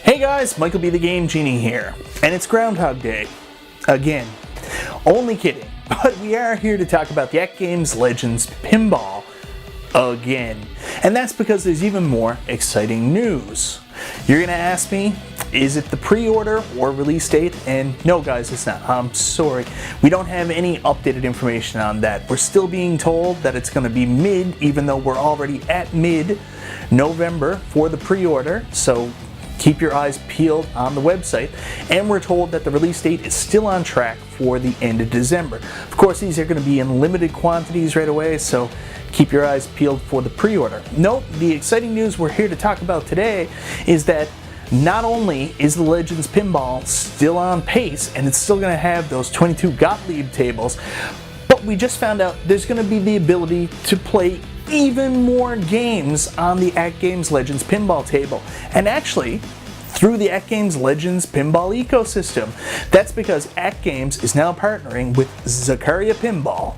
Hey guys, MichaelBtheGameGenie here, and it's Groundhog Day. Again. Only kidding, but we are here to talk about the AtGames Legends Pinball again. And that's because there's even more exciting news. You're gonna ask me, is it the pre-order or release date? And no guys, it's not. I'm sorry. We don't have any updated information on that. We're still being told that it's gonna be mid, even though we're already at mid-November for the pre-order. So keep your eyes peeled on the website, and we're told that the release date is still on track for the end of December. Of course, these are going to be in limited quantities right away, so keep your eyes peeled for the pre-order. Nope, the exciting news we're here to talk about today is that not only is the Legends Pinball still on pace, and it's still going to have those 22 Gottlieb tables, but we just found out there's going to be the ability to play even more games on the AtGames Legends Pinball table, and actually through the AtGames Legends Pinball ecosystem. That's because AtGames is now partnering with Zacharia Pinball.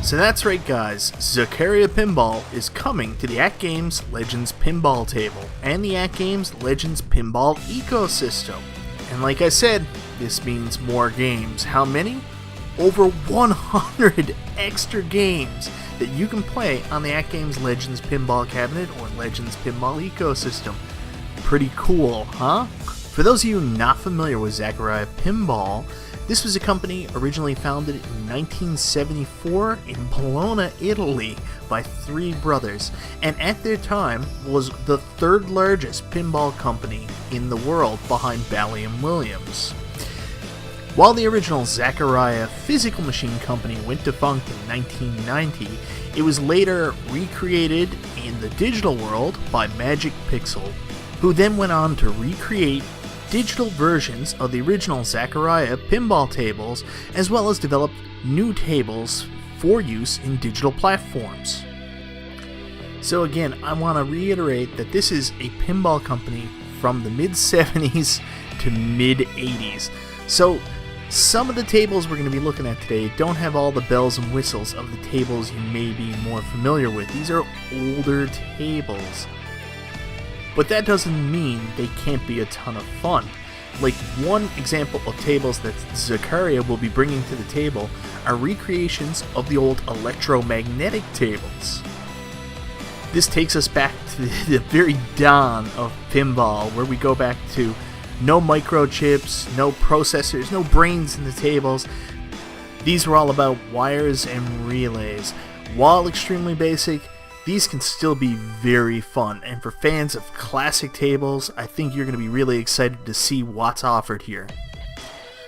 So that's right guys, Zacharia Pinball is coming to the AtGames Legends Pinball table and the AtGames Legends Pinball ecosystem. And like I said, this means more games. How many? Over 100 extra games that you can play on the AtGames Legends Pinball cabinet or Legends Pinball ecosystem. Pretty cool, huh? For those of you not familiar with Zacharia Pinball, this was a company originally founded in 1974 in Bologna, Italy by three brothers, and at their time was the third largest pinball company in the world behind Bally & Williams. While the original Zaccaria physical machine company went defunct in 1990, it was later recreated in the digital world by Magic Pixel, who then went on to recreate digital versions of the original Zacharia pinball tables, as well as develop new tables for use in digital platforms. So again, I want to reiterate that this is a pinball company from the mid-70s to mid-80s. So some of the tables we're going to be looking at today don't have all the bells and whistles of the tables you may be more familiar with. These are older tables. But that doesn't mean they can't be a ton of fun. Like one example of tables that Zaccaria will be bringing to the table are recreations of the old electromagnetic tables. This takes us back to the very dawn of pinball, where we go back to no microchips, no processors, no brains in the tables. These were all about wires and relays. While extremely basic, these can still be very fun, and for fans of classic tables, I think you're going to be really excited to see what's offered here.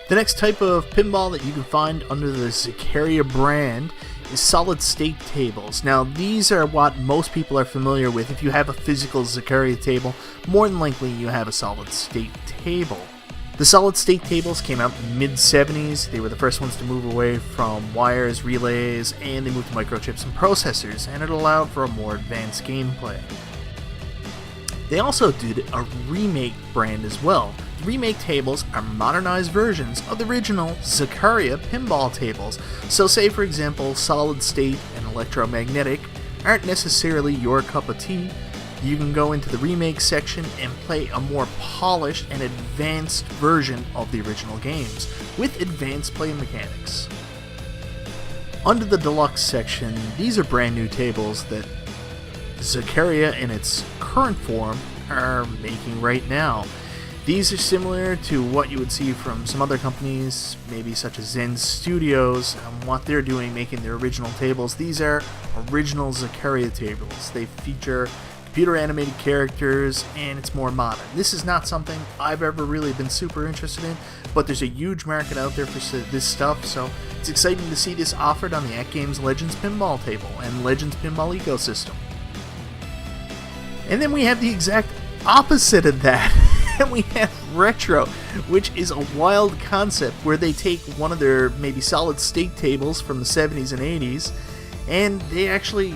The next type of pinball that you can find under the Zaccaria brand is solid-state tables. Now, these are what most people are familiar with. If you have a physical Zaccaria table, more than likely you have a solid-state table. The solid-state tables came out in the mid-70s. They were the first ones to move away from wires, relays, and they moved to microchips and processors, and it allowed for a more advanced gameplay. They also did a remake brand as well. The remake tables are modernized versions of the original Zaccaria pinball tables. So say for example, solid-state and electromagnetic aren't necessarily your cup of tea. You can go into the remake section and play a more polished and advanced version of the original games, with advanced play mechanics. Under the deluxe section, these are brand new tables that Zaccaria in its current form are making right now. These are similar to what you would see from some other companies, maybe such as Zen Studios, and what they're doing making their original tables. These are original Zaccaria tables. They feature computer animated characters, and it's more modern. This is not something I've ever really been super interested in, but there's a huge market out there for this stuff, so it's exciting to see this offered on the AtGames Legends Pinball table and Legends Pinball ecosystem. And then we have the exact opposite of that. And we have retro, which is a wild concept where they take one of their maybe solid state tables from the 70s and 80s, and they actually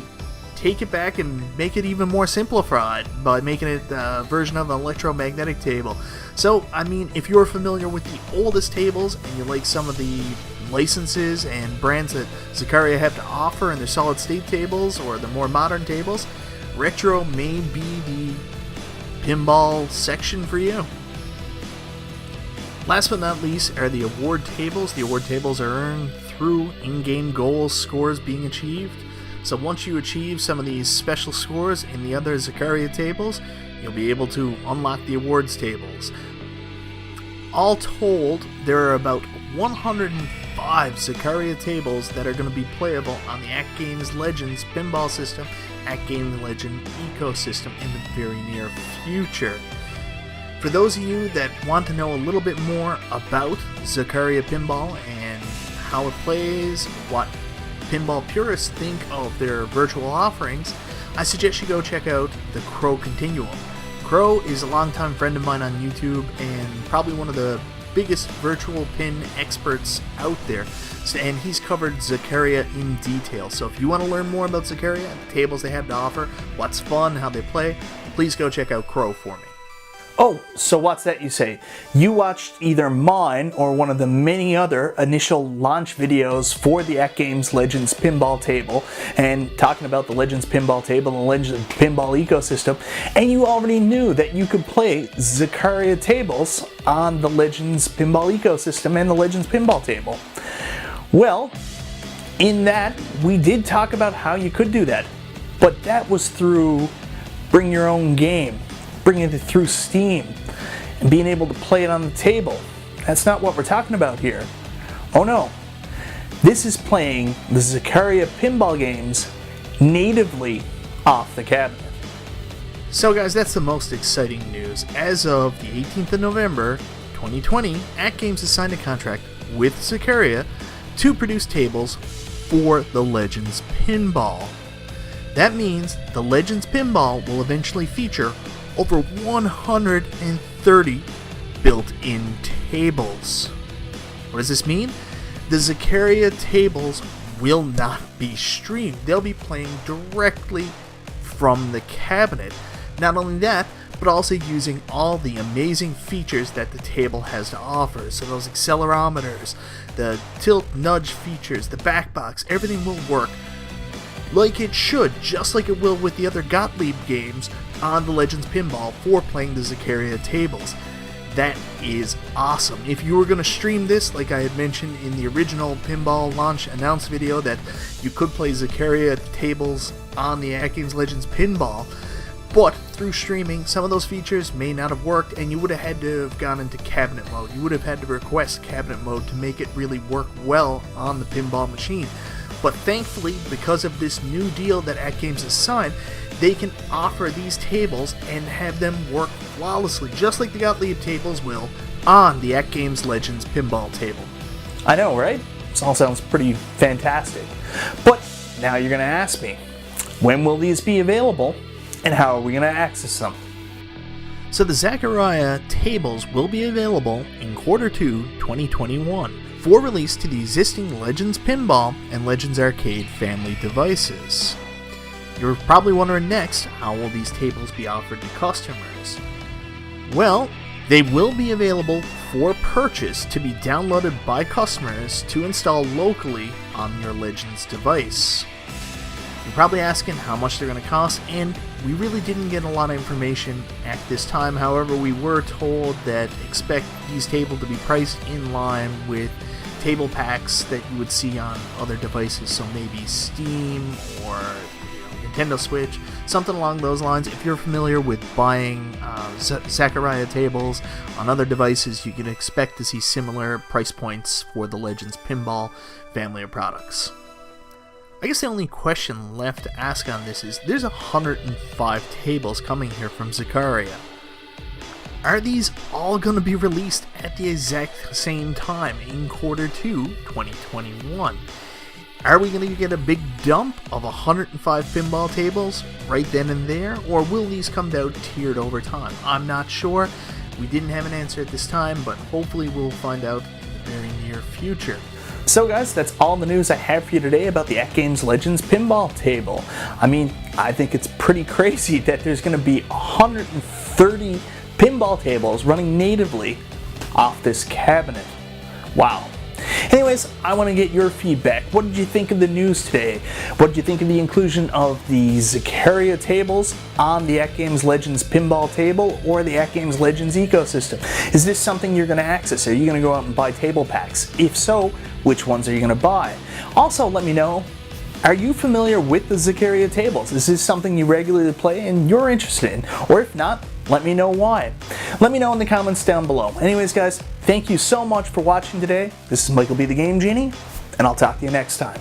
take it back and make it even more simplified by making it a version of an electromagnetic table. So, I mean, if you're familiar with the oldest tables and you like some of the licenses and brands that Zaccaria have to offer in their solid state tables or the more modern tables, retro may be the pinball section for you. Last but not least are the award tables. The award tables are earned through in-game goals, scores being achieved. So once you achieve some of these special scores in the other Zacharia tables, you'll be able to unlock the awards tables. All told, there are about 105 Zacharia tables that are going to be playable on the AtGames Legends Pinball system, AtGames Legend ecosystem in the very near future. For those of you that want to know a little bit more about Zacharia Pinball and how it plays, what pinball purists think of their virtual offerings, I suggest you go check out the Crow Continuum. Crow is a longtime friend of mine on YouTube and probably one of the biggest virtual pin experts out there, and he's covered Zaccaria in detail. So if you want to learn more about Zaccaria, the tables they have to offer, what's fun, how they play, please go check out Crow for me. Oh, so what's that you say? You watched either mine or one of the many other initial launch videos for the AtGames Legends Pinball table, and talking about the Legends Pinball table and the Legends Pinball ecosystem, and you already knew that you could play Zacharia Tables on the Legends Pinball ecosystem and the Legends Pinball table. Well, in that, we did talk about how you could do that, but that was through bring your own game, bringing it through Steam, and being able to play it on the table. That's not what we're talking about here. Oh no. This is playing the Zacharia pinball games natively off the cabinet. So guys, that's the most exciting news. As of the 18th of November, 2020, AtGames has signed a contract with Zaccaria to produce tables for the Legends Pinball. That means the Legends Pinball will eventually feature over 130 built-in tables. What does this mean? The Zaccaria tables will not be streamed. They'll be playing directly from the cabinet. Not only that, but also using all the amazing features that the table has to offer. So those accelerometers, the tilt nudge features, the back box, everything will work like it should, just like it will with the other Gottlieb games on the Legends Pinball for playing the Zaccaria tables. That is awesome. If you were going to stream this, like I had mentioned in the original pinball launch announce video, that you could play Zaccaria tables on the AtGames Legends Pinball, but through streaming, some of those features may not have worked, and you would have had to have gone into cabinet mode. You would have had to request cabinet mode to make it really work well on the pinball machine. But thankfully, because of this new deal that AtGames has signed, they can offer these tables and have them work flawlessly, just like the Gottlieb tables will, on the AtGames Legends Pinball table. I know, right? This all sounds pretty fantastic. But now you're going to ask me, when will these be available, and how are we going to access them? So the Zacharia tables will be available in Q2 2021 for release to the existing Legends Pinball and Legends Arcade family devices. You're probably wondering next, how will these tables be offered to customers? Well, they will be available for purchase to be downloaded by customers to install locally on your Legends device. You're probably asking how much they're going to cost, and we really didn't get a lot of information at this time. However, we were told that expect these tables to be priced in line with table packs that you would see on other devices, so maybe Steam or Nintendo Switch, something along those lines. If you're familiar with buying Zacharia tables on other devices, you can expect to see similar price points for the Legends Pinball family of products. I guess the only question left to ask on this is, there's 105 tables coming here from Zaccaria. Are these all going to be released at the exact same time in Q2 2021? Are we going to get a big dump of 105 pinball tables right then and there, or will these come out tiered over time? I'm not sure. We didn't have an answer at this time, but hopefully we'll find out in the very near future. So guys, that's all the news I have for you today about the AtGames Legends Pinball table. I mean, I think it's pretty crazy that there's going to be 130 pinball tables running natively off this cabinet. Wow. Anyways, I want to get your feedback. What did you think of the news today? What did you think of the inclusion of the Zaccaria tables on the AtGames Legends Pinball table or the AtGames Legends ecosystem? Is this something you're going to access? Are you going to go out and buy table packs? If so, which ones are you going to buy? Also, let me know, are you familiar with the Zacharia tables? Is this something you regularly play and you're interested in? Or if not, let me know why. Let me know in the comments down below. Anyways guys, thank you so much for watching today. This is Michael B. the Game Genie, and I'll talk to you next time.